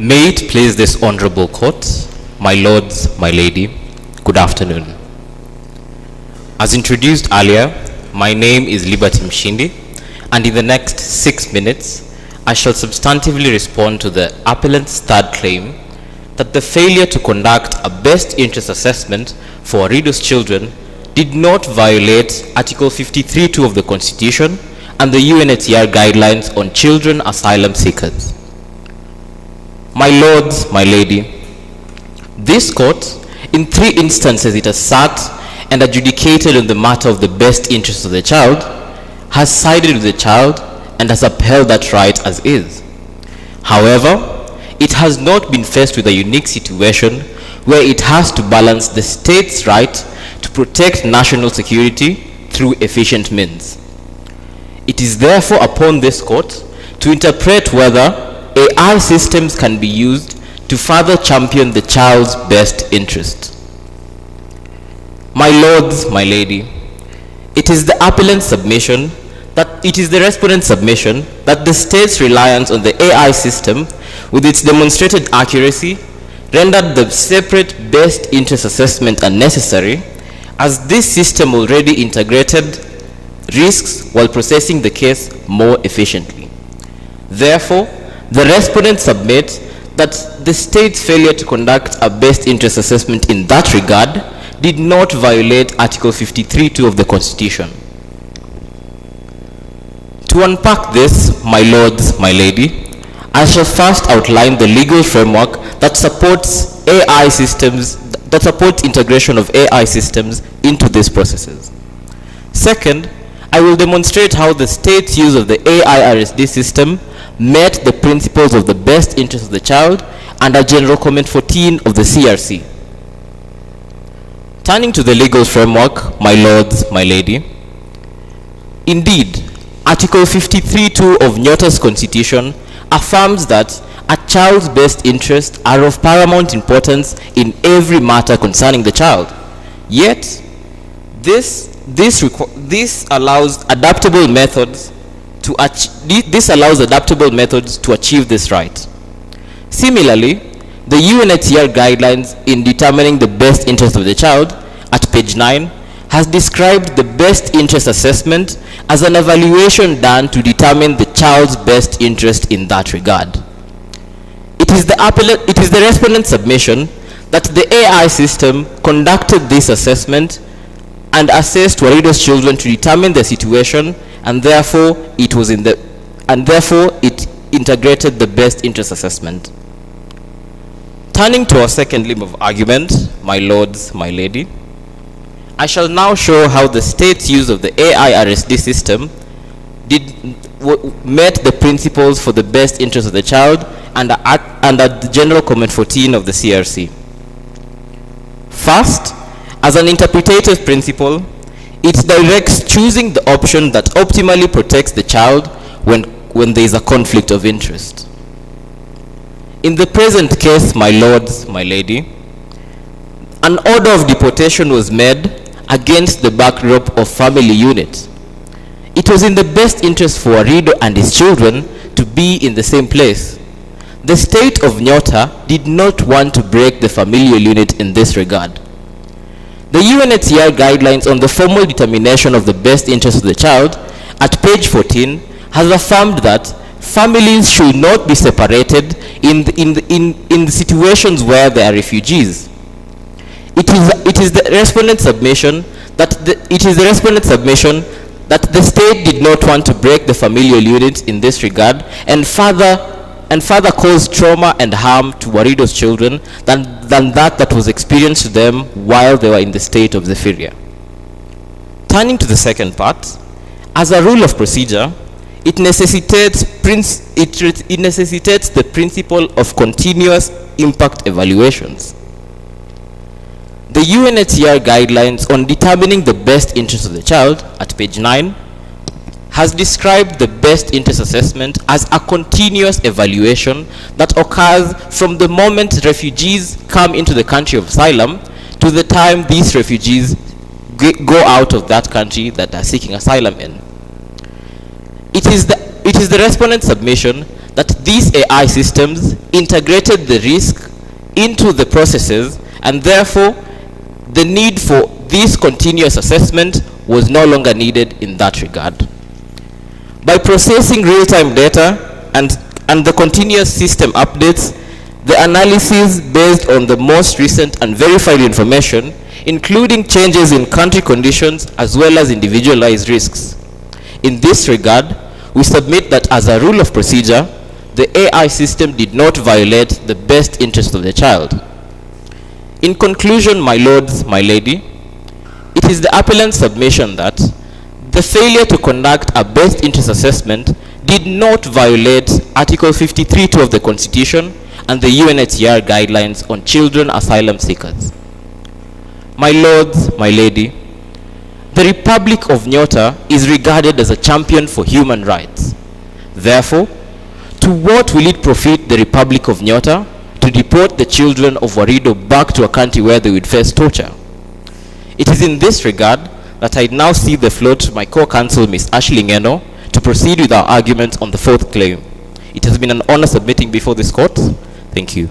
May it please this honorable court, my lords, my lady, good afternoon. As introduced earlier, my name is Liberty Mshindi, and in the next 6 minutes, I shall substantively respond to the appellant's third claim that the failure to conduct a best interest assessment for Arido's children did not violate Article 53(2) of the Constitution and the UNHCR guidelines on children asylum seekers. My lords, my lady, this court, in 3 instances it has sat and adjudicated on the matter of the best interest of the child, has sided with the child, and has upheld that right as is. However, it has not been faced with a unique situation where it has to balance the state's right to protect national security through efficient means. It is therefore upon this court to interpret whether AI systems can be used to further champion the child's best interest. My lords, my lady, it is the appellant's submission that it is the respondent's submission that the state's reliance on the AI system with its demonstrated accuracy rendered the separate best interest assessment unnecessary, as this system already integrated risks while processing the case more efficiently. Therefore, the respondent submits that the state's failure to conduct a best interest assessment in that regard did not violate Article 53(2) of the Constitution. To unpack this, my lords, my lady, I shall first outline the legal framework that supports AI systems, that supports integration of AI systems into these processes. Second, I will demonstrate how the state's use of the AI RSD system met the principles of the best interest of the child under General Comment 14 of the CRC. Turning to the legal framework, my lords, my lady, indeed, Article 53(2) of Nyota's Constitution affirms that a child's best interests are of paramount importance in every matter concerning the child. Yet, this allows adaptable methods to achieve this right. Similarly, the UNHCR guidelines in determining the best interest of the child at page 9 has described the best interest assessment as an evaluation done to determine the child's best interest in that regard. It is the respondent's submission that the AI system conducted this assessment and assessed Warido's children to determine their situation, and therefore it integrated the best interest assessment. Turning to our second limb of argument, my lords, my lady, I shall now show how the state's use of the AI RSD system met the principles for the best interest of the child under the General Comment 14 of the CRC. First, as an interpretative principle, it directs choosing the option that optimally protects the child when there is a conflict of interest. In the present case, my lords, my lady, an order of deportation was made against the backdrop of family unit. It was in the best interest for Arido and his children to be in the same place. The state of Nyota did not want to break the familial unit in this regard. The UNHCR guidelines on the formal determination of the best interest of the child at page 14 has affirmed that families should not be separated in the situations where there are refugees. It is the respondent's submission that the state did not want to break the familial unit in this regard and further cause trauma and harm to Warido's children than that was experienced to them while they were in the state of Zephyria. Turning to the second part, as a rule of procedure, it necessitates the principle of continuous impact evaluations. The UNHCR guidelines on determining the best interest of the child at page 9 has described the best interest assessment as a continuous evaluation that occurs from the moment refugees come into the country of asylum to the time these refugees go out of that country that are seeking asylum in. It is the respondent's submission that these AI systems integrated the risk into the processes, and therefore the need for this continuous assessment was no longer needed in that regard. By processing real-time data and the continuous system updates, the analysis based on the most recent and verified information, including changes in country conditions as well as individualized risks. In this regard, we submit that as a rule of procedure, the AI system did not violate the best interest of the child. In conclusion, my lords, my lady, it is the appellant's submission that the failure to conduct a best interest assessment did not violate Article 53(2) of the Constitution and the UNHCR guidelines on children asylum seekers. My lords, my lady, the Republic of Nyota is regarded as a champion for human rights. Therefore, to what will it profit the Republic of Nyota to deport the children of Warido back to a country where they would face torture? It is in this regard that I now cede the floor to my co-counsel, Ms. Ashley Ngeno, to proceed with our arguments on the fourth claim. It has been an honor submitting before this court. Thank you.